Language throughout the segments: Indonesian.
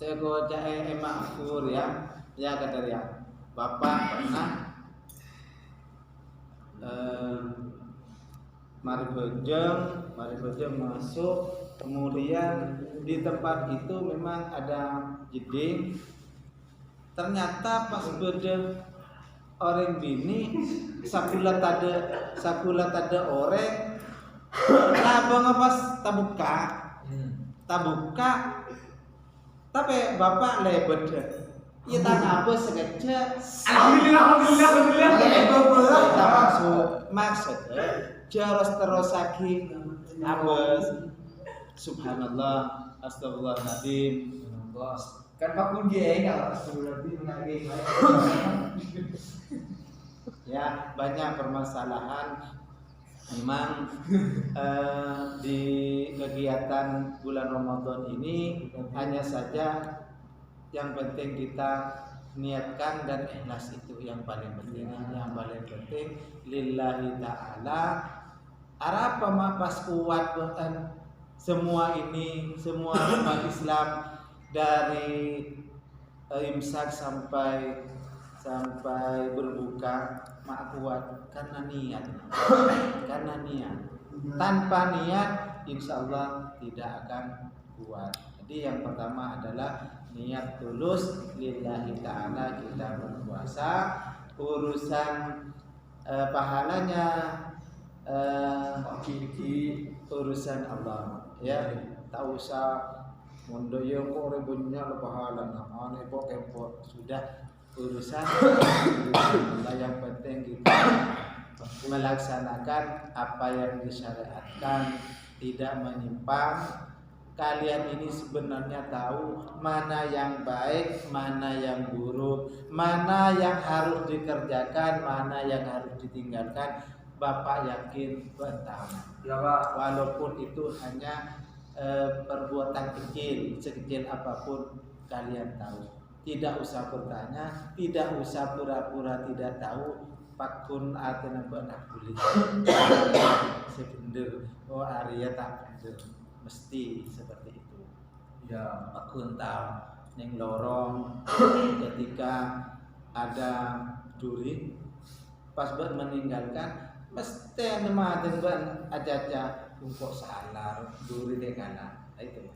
Sego jahe makfur ya kata dia. Bapak pernah mari bejeng masuk, kemudian di tempat itu memang ada jeding. Ternyata pas bejeng orang bini sakula tada orang labang pas tabuka tapi bapak lebet ya tak apa sengaja alhamdulillah maksudnya jaros terus saking abes subhanallah astagfirullahaladzim kan Pak Kundi kalau astagfirullahaladzim ya banyak permasalahan memang di kegiatan bulan Ramadan ini. Hanya saja yang penting kita niatkan dan ikhlas, itu yang paling penting. Yang paling penting lillahi ta'ala. Arab pas kuat semua ini, semua umat Islam dari imsak sampai berbuka mak kuat karena niat. Tanpa niat insya Allah tidak akan kuat. Jadi yang pertama adalah niat tulus lillahi ta'ala kita berpuasa. Urusan pahalanya urusan Allah ya. Tak usah mondoyo kok rebunya pahala namanya pokok sudah urusan Allah. Yang penting kita melaksanakan apa yang disyariatkan, tidak menyimpang. Kalian ini sebenarnya tahu mana yang baik, mana yang buruk, mana yang harus dikerjakan, mana yang harus ditinggalkan. Bapak yakin tahu ya Pak, walaupun itu hanya perbuatan kecil, sekecil apapun kalian tahu. Tidak usah bertanya, tidak usah pura-pura tidak tahu. Pakun atena benak kulit sebener. Oh Arya tak bener, mesti seperti itu. Ya pakun tahu neng lorong ketika ada duri pas buat meninggalkan mesti nematen ban aja kok salah duri deh kana itu.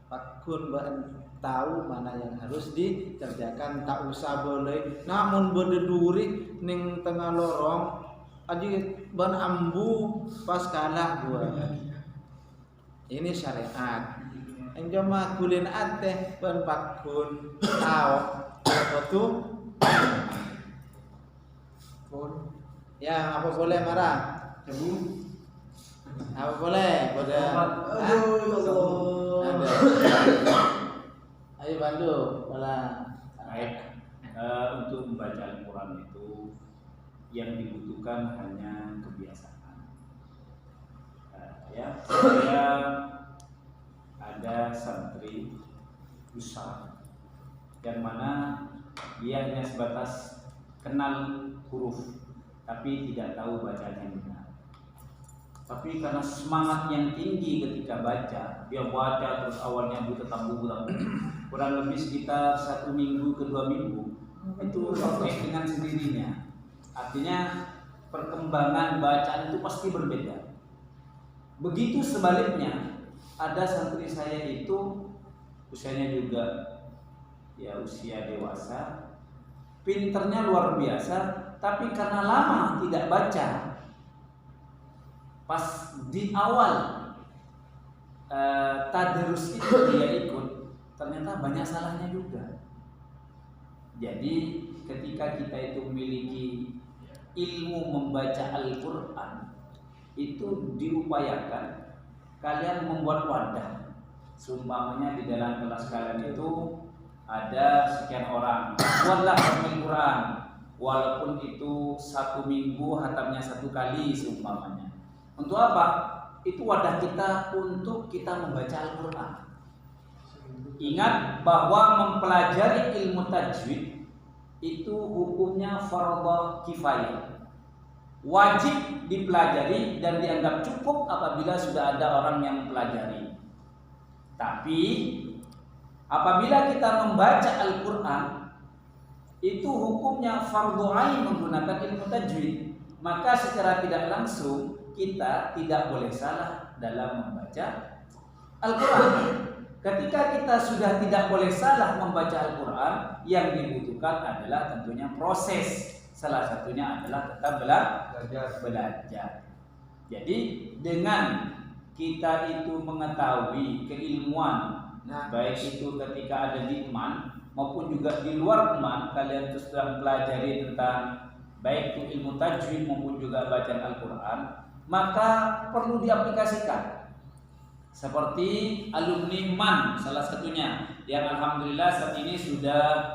Pakun ban tahu mana yang harus dikerjakan, tak usah boleh. Namun berduri ning tengah lorong aji ban ambu pas kalah gua. Ini syariat. Yang jamaah kulin ateh ban pakun tahu apa tuh? Ya apa boleh marah? Apa boleh? Boleh. Ayo bantu, baik. Untuk membaca Al-Quran itu yang dibutuhkan hanya kebiasaan. Ya, saya ada santri besar yang mana dia hanya sebatas kenal huruf, tapi tidak tahu bacanya yang benar. Tapi karena semangat yang tinggi ketika baca, dia baca terus awalnya buta tambu kurang lebih sekitar 1 minggu ke 2 minggu itu refleks dengan sendirinya. Artinya perkembangan bacaan itu pasti berbeda. Begitu sebaliknya, ada santri saya itu usianya juga ya usia dewasa, pinternya luar biasa, tapi karena lama tidak baca, pas di awal tadarus itu dia ikut, ternyata banyak salahnya juga. Jadi ketika kita itu memiliki ilmu membaca Al-Quran, itu diupayakan kalian membuat wadah. Seumpamanya di dalam kelas kalian itu ada sekian orang, buatlah Al-Quran, walaupun itu 1 minggu hatamnya 1 kali seumpamanya. Untuk apa? Itu wadah kita untuk kita membaca Al-Quran. Ingat bahwa mempelajari ilmu tajwid itu hukumnya fardhu kifayah. wajib dipelajari dan dianggap cukup apabila sudah ada orang yang mempelajari. Tapi apabila kita membaca Al-Quran, itu hukumnya fardhu ain menggunakan ilmu tajwid, maka secara tidak langsung kita tidak boleh salah dalam membaca Al-Quran. Ketika kita sudah tidak boleh salah membaca Al-Quran, yang dibutuhkan adalah tentunya proses. Salah satunya adalah tetap belajar. Jadi dengan kita itu mengetahui keilmuan, baik itu ketika ada di iman maupun juga di luar iman, kalian itu sudah mempelajari tentang baik itu ilmu tajwid maupun juga bacaan Al-Quran, maka perlu diaplikasikan. Seperti alumni MAN salah satunya yang alhamdulillah saat ini sudah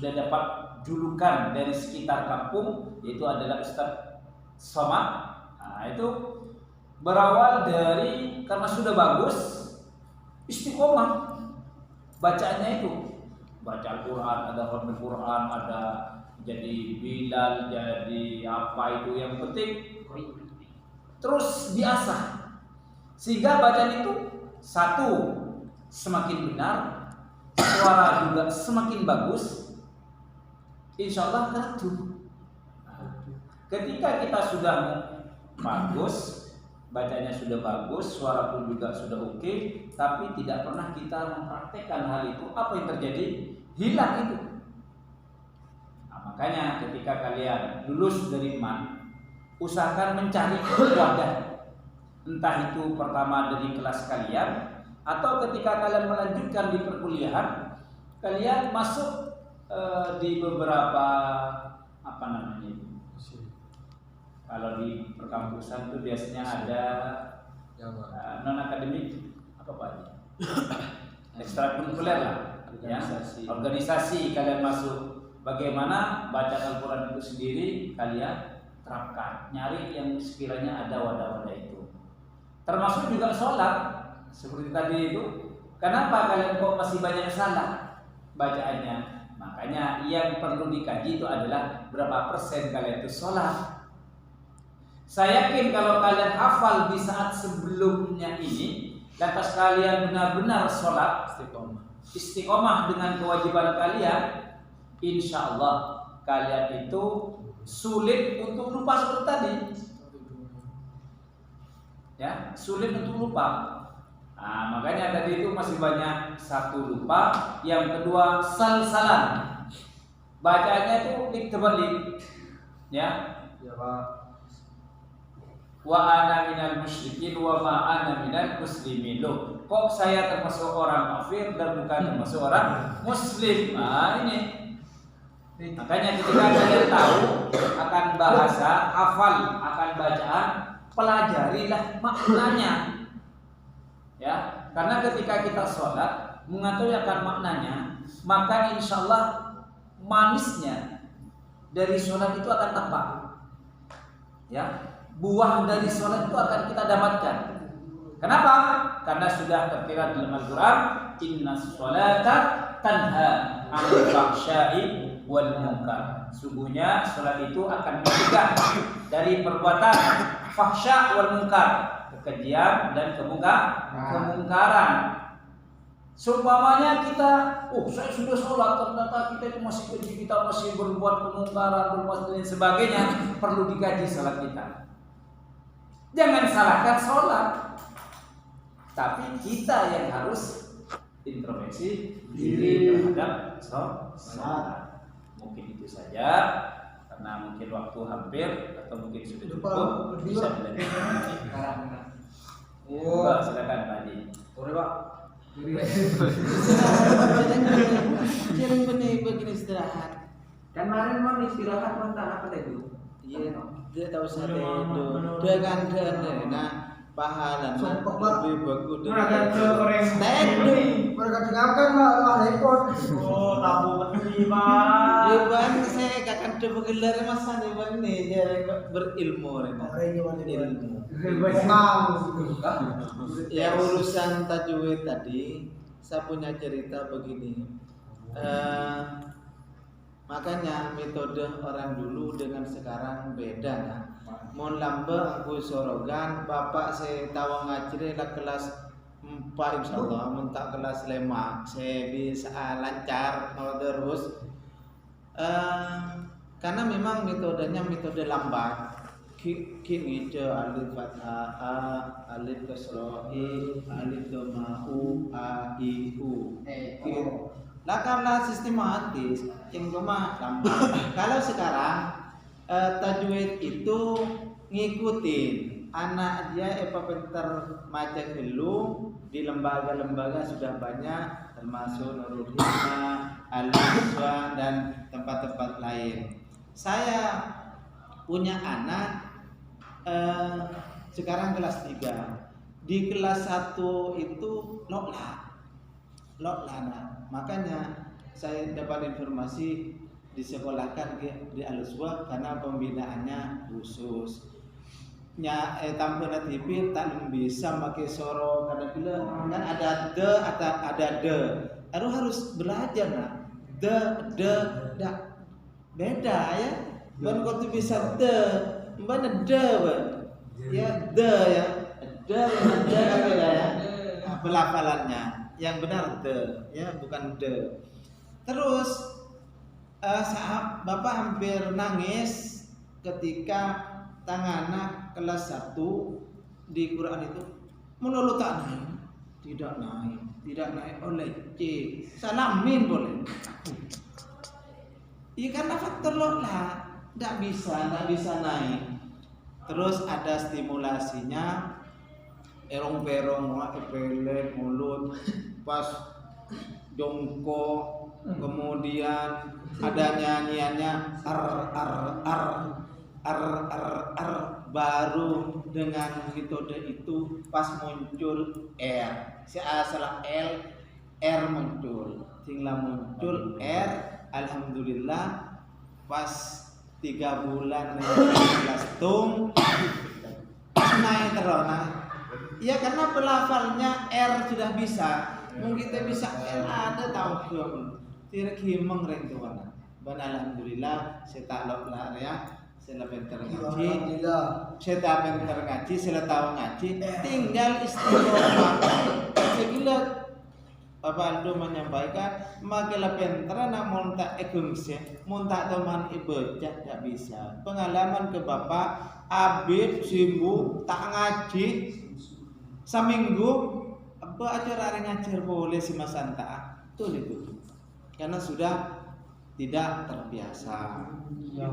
dapat julukan dari sekitar kampung, yaitu adalah Ustaz Somad. Nah, itu berawal dari karena sudah bagus, istiqomah bacaannya itu, baca Al-Quran, ada hafal Quran, ada jadi Bilal, jadi apa itu, yang penting terus diasah sehingga bacaan itu satu semakin benar, suara juga semakin bagus. Insya Allah kartu. Ketika kita sudah bagus, bacanya sudah bagus, suara pun juga sudah oke, tapi tidak pernah kita mempraktekkan hal itu, apa yang terjadi? Hilang itu. Nah, makanya ketika kalian lulus dari MAN, usahakan mencari wadah, entah itu pertama dari kelas kalian atau ketika kalian melanjutkan di perkuliahan, kalian masuk di beberapa apa namanya itu. Kalau di perkampusan itu biasanya ada non akademik apa Pak? Ekstrakurikuler lah, organisasi kalian masuk. Bagaimana baca Al-Quran itu sendiri kalian terapkan, nyari yang sekiranya ada wadah-wadah itu. Termasuk juga sholat seperti tadi itu. Kenapa kalian kok masih banyak salah bacaannya? Makanya yang perlu dikaji itu adalah berapa persen kalian itu sholat. Saya yakin kalau kalian hafal di saat sebelumnya ini, lantas kalian benar-benar sholat istiqomah dengan kewajiban kalian, insya Allah kalian itu sulit untuk lupa seperti tadi. Ya, sulit untuk lupa. Nah, makanya tadi itu masih banyak, satu lupa, yang kedua sal-salan. Bacanya itu dikterbalik. Ya. Ya Pak. Wa ana minal musyrikin wa ma ana minal muslimin. Loh, kok saya termasuk orang kafir dan bukan termasuk orang muslim? Nah, ini. Makanya ketika kalian tahu akan bahasa, hafal akan bacaan, pelajarilah maknanya. Ya, karena ketika kita sholat mengetahui akan maknanya, maka insya Allah manisnya dari sholat itu akan tampak. Ya, buah dari sholat itu akan kita dapatkan. Kenapa? Karena sudah tertera dalam Al-Quran, Inna sholata tanha 'anil fahsya'i wal munkar. Sungguhnya sholat itu akan mencegah dari perbuatan fahsya wal munkar, kekejian dan kemungkaran. Seumpamanya kita, saya sudah sholat, ternyata kita itu masih keji, kita masih berbuat kemungkaran, berbuat dan sebagainya, perlu dikaji sholat kita. Jangan salahkan sholat, tapi kita yang harus introspeksi diri terhadap sholat. Mungkin itu saja, karena mungkin waktu hampir atau mungkin sudah cukup, bisa dilanjutkan. Silakan Pak Haji. Boleh Pak. Jangan begini istirahat. Kan kemarin mau istirahat mentah apa itu? Iya, dia tahu sate itu dengan nah pahala lebih bagus dengan goreng tedu mereka dengarkan Pak Lekon. Oh, tabu betul Pak. Dia bang saya akan coba gelar masa nih bang nih dia berilmu ilmu. Ya urusan tajwid tadi saya punya cerita begini. Makanya metode orang dulu dengan sekarang beda nah. Mon lamba aku sorogan bapak saya tahu ngaji lah kelas 4 insyaallah mentak kelas 5 saya bisa lancar kalau terus karena memang metodenya metode lambat kini alif fathah alif kasrah alif dhamma a i u lah karena sistematis yang cuma lambat. Kalau sekarang tajwid itu ngikutin anak dia pinter maca dulu di lembaga-lembaga sudah banyak termasuk Nurul Hikmah, Al-Iswa dan tempat-tempat lain. Saya punya anak sekarang kelas 3. Di kelas 1 itu loklah nah. Makanya saya dapat informasi disekolahkan di Al-Iswa karena pembinaannya khusus. Tanpa TV tak bisa pakai soro karena bila kan ada de harus belajar nah de beda ya ban kau tu bisa de mana de ya de ya pelafalannya yang benar de ya bukan de. Terus saat bapak hampir nangis ketika tangannya kelas 1 di Quran itu menolak tak naik tidak naik oleh C salamin boleh iya karena faktor lah tidak bisa naik. Terus ada stimulasinya erong-perong pelet mulut pas jongkok kemudian ada nyanyiannya baru dengan metode itu pas muncul R salah R muncul tinggal muncul R alhamdulillah pas 3 bulan kelas tung naik terus ya karena pelafalnya R sudah bisa mungkin kita bisa R ada tahu tidak himeng reng tuan ban alhamdulillah saya taklok lah ya saya pintar ngaji, saya tahu ngaji, tinggal istiqomah. Segila Bapak Aldo menyampaikan, makilah pintar namun tak ekungsi, mun tak teman ibadah tak bisa. Pengalaman ke Bapak, abid sibuk tak ngaji, seminggu apa acara ngajar boleh si Mas Anta, itu, karena sudah tidak terbiasa. Iya.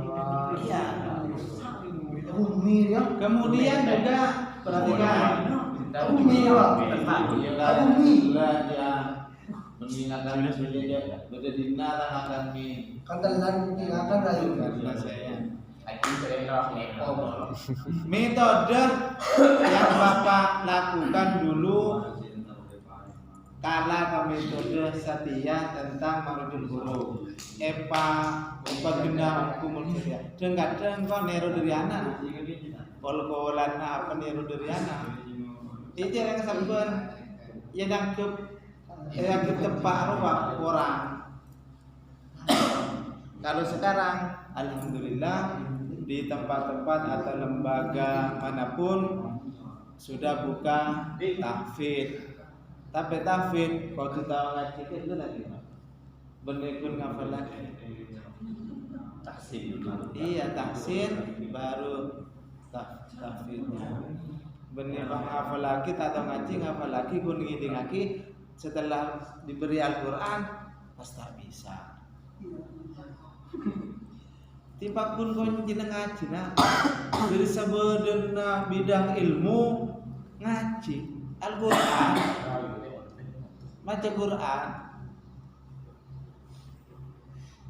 Kemudian juga perhatikan. Ya. Mengingatkan beda dina akan mi. Kandalan ingatkan rayu karena saya. Metode yang Bapak lakukan dulu kala kami metode setia tentang marujul huruf guna hukum setia kadang kau neru dari anak kol-kolan apa neru dari anak itu yang sabar yang tepat orang. Kalau sekarang alhamdulillah di tempat-tempat atau lembaga manapun sudah buka tahfidz. Tapi tahfidz kalau kita ngaji itu lagi benikun ngafal lagi tahsin iya tahsin baru tahfidznya benih ngafal lagi atau ngaji ngafal lagi kun ngiding lagi setelah diberi Al-Quran pasti tak bisa tiba pun kau jeneng ngaji nah dari sebenarnya bidang ilmu ngaji Al-Quran baca Quran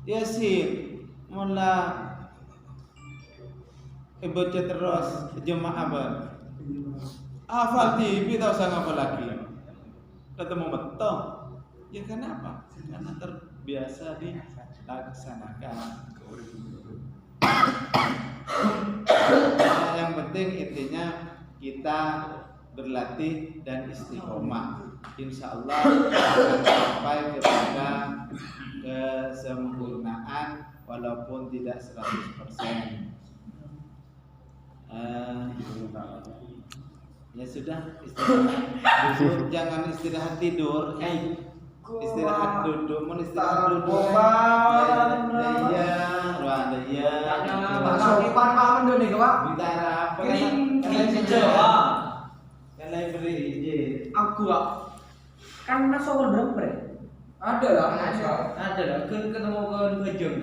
Yasin mula baca terus jemaah ber hafal TV tak usah ngapal lagi ketemu betul ya kenapa karena terbiasa dilaksanakan. Yang penting intinya kita berlatih dan istiqomah. Insya Allah akan sampai kepada kesempurnaan walaupun tidak 100%. Ya sudah, istirahat duduk, jangan istirahat tidur. Istirahat duduk, mau istirahat duduk. Iya, ruang iya. Sopan kamu dulu nih, Pak. Bicara apa? Kering Kalian kalian beri izin. Aku kan masuk berapa? Ada lah. Ada lah. Ketemu ke 2 jam.